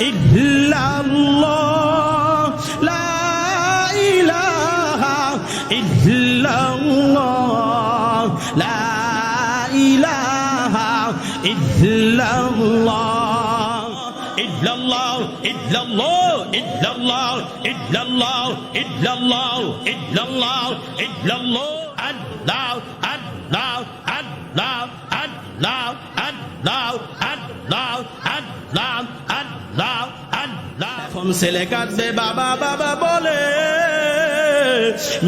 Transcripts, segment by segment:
ইল্লাল্লাহ লা ইলাহা ইল্লাল্লাহ লা ইলাহা ইল্লাল্লাহ ইল্লাল্লাহ ইল্লাল্লাহ ইল্লাল্লাহ ইল্লাল্লাহ ইল্লাল্লাহ ইল্লাল্লাহ ইল্লাল্লাহ আল্লাহ আল্লাহ আল্লাহ আল্লাহ আল্লাহ আল্লাহ আল্লাহ আল্লাহ আল্লাহ। এখন ছেলে কাঁদবে বাবা বাবা বলে,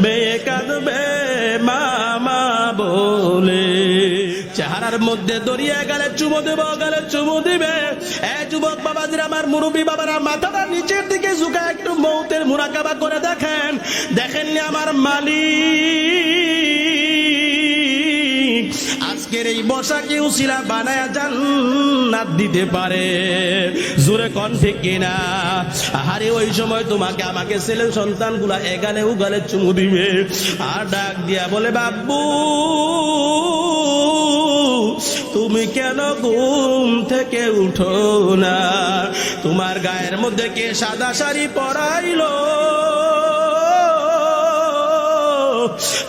মেয়ে কাঁদবে মামা বলে। চেহারার মধ্যে দরিয়া গেলে চুমো দেব, গেলে চুমো দিবে। যুবক বাবাদের, আমার মুরব্বী বাবারা, মাথাটা নিচের দিকে ঝুঁকা একটু মৌতের মুরাকাবা করে দেখেন। দেখেননি আমার মালিক আজকের এই বসাকে উসিলা বানায়া জান্নাত দিতে পারে। জোরে কোন ঠিক কিনা? আরে ওই সময় তোমাকে আমাকে ছেলে সন্তান গুলা এগালে উগালে চুমু দিবে আর ডাক দিয়া বলে, বাবু তুমি কেন ঘুম থেকে উঠো না? তোমার গায়ের মধ্যে কে সাদা শাড়ি পরাইলো?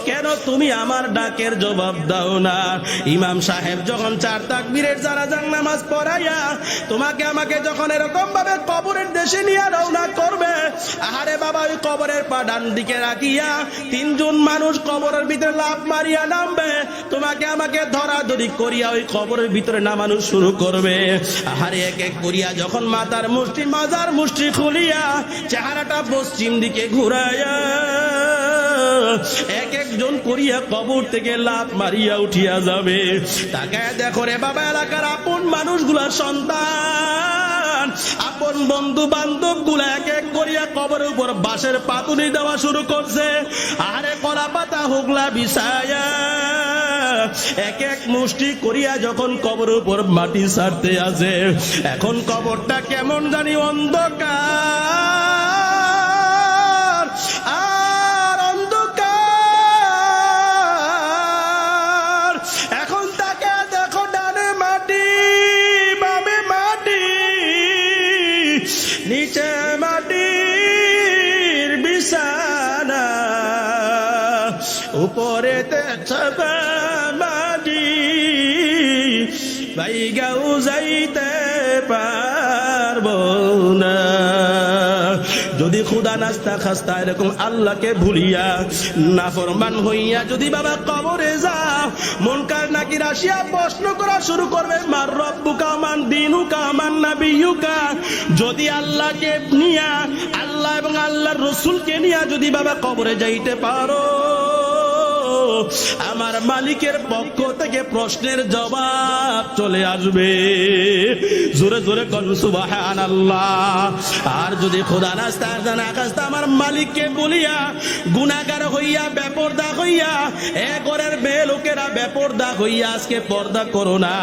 কেন তুমি আমার ডাকের জবাব দাও না? ইমাম সাহেব যখন 4 তাকবীরের জানাজার নামাজ পড়াইয়া তোমাকে আমাকে যখন এরকম ভাবে কবরের দেশে নিয়ে রওনা করবে, আহারে বাবা, ওই কবরের পা ডান দিকে রাখিয়া 3 জন মানুষ কবরের ভিতরে লাফ মারিয়া নামবে, তোমাকে আমাকে ধরাধরি করিয়া ওই কবরের ভিতরে নামানো শুরু করবে। আহারে এক এক করিয়া যখন মাথার মুষ্টি, মাজার মুষ্টি খুলিয়া চেহারাটা পশ্চিম দিকে ঘুরাইয়া এক একজন করিয়া কবর থেকে লাফ মারিয়া উঠিয়া যাবে। তাকায় দেখো রে বাবা, এলাকার আপন মানুষগুলা, সন্তান, আপন বন্ধু বান্ধব গুলা এক এক করিয়া কবরের উপর বাঁশের পাতুনি দেওয়া শুরু করছে। আরে কলা পাতা হুগলা বিছায়া এক এক মুষ্টি করিয়া যখন কবরের উপর মাটি ছাড়তে আছে, এখন কবরটা কেমন জানি অন্ধকার আর অন্ধকার। এখন তাকে দেখো, ডানে মাটি, বামে মাটি, নিচে মাটির বিছানা, উপরেতে ছাপা মাটি, বাইগাও যাইতে পারবো না। যদি খুদা নাস্তা খাস্তা এরকম আল্লাহকে ভুলিয়া নাফরমান হইয়া যদি বাবা কবরে যাও, মুনকার নাকির আসিয়া প্রশ্ন করা শুরু করবে, মার রব্বুকা মান দীনুকা মান নাবিয়ুকা। যদি আল্লাহকে নিয়া, আল্লাহ এবং আল্লাহর রাসূলকে নিয়া যদি বাবা কবরে যাইতে পারো, আমার মালিকের পক্ষ থেকে প্রশ্নের জবাব চলে আসবে। জোরে জোরে কোন সুবহানাল্লাহ। আর যদি খোদা নাস্তা জানা কাস্তা আমার মালিককে বলিয়া গুনাহগার হইয়া বেপরদা হইয়া, ঘরের মেয়ে লোকেরা বেপরদা হইয়া আজকে পর্দা করো না,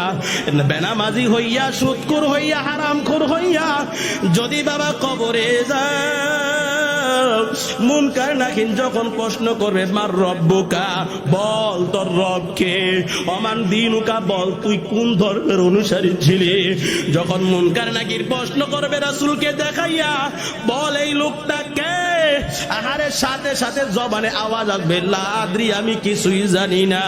বেনামাজি হইয়া, সুদখোর হইয়া, হারামখোর হইয়া যদি বাবা কবরে যাও, মুনকার নাকির যখন প্রশ্ন করবে, মার রব্বুকা, বল তোর রবকে, অমান দিনুকা, বল তুই কোন ধর্মের অনুসারী ছিলি। যখন মুনকার নাকির প্রশ্ন করবে রাসূলকে দেখাইয়া, বল এই লোকটা কে, আহারে সাথে সাথে জবানে আওয়াজ আসবে, লা আদরি, আমি কিছুই জানি না।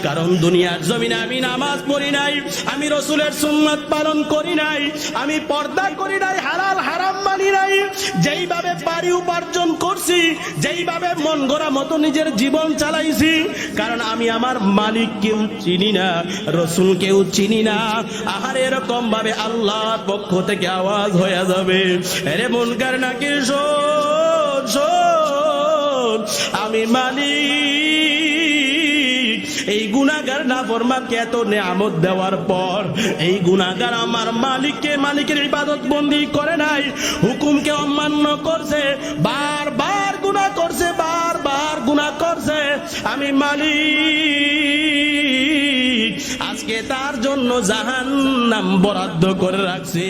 কারণ দুনিয়ার জমিনে আমি নামাজ পড়ি নাই, আমি রাসূলের সুন্নাত পালন করি নাই, আমি পর্দা করি নাই, হালাল হারাম মানি নাই। যেইভাবে পারি উপার্জন করছি, যেইভাবে মন গড়া মতো নিজের জীবন চালাইছি, কারণ আমি আমার মালিক কেউ চিনি না, রাসূল কেউ চিনি না। আহারে এরকম ভাবে আল্লাহর পক্ষ থেকে আওয়াজ হয়ে যাবে, আরে মুনকার নাকির শোন শোন, আমি মালিক এই গুনাহগার নাফরমানকে এত নেয়ামত দেওয়ার পর এই গুনাহগার আমার মালিককে, মালিকের ইবাদত বন্দি করে নাই, হুকুমকে অমান্য করছে, বারবার গুনাহ করছে, বারবার গুনাহ করছে। আমি মালিক আজকে তার জন্য জাহান্নাম বরাদ্দ করে রাখছি।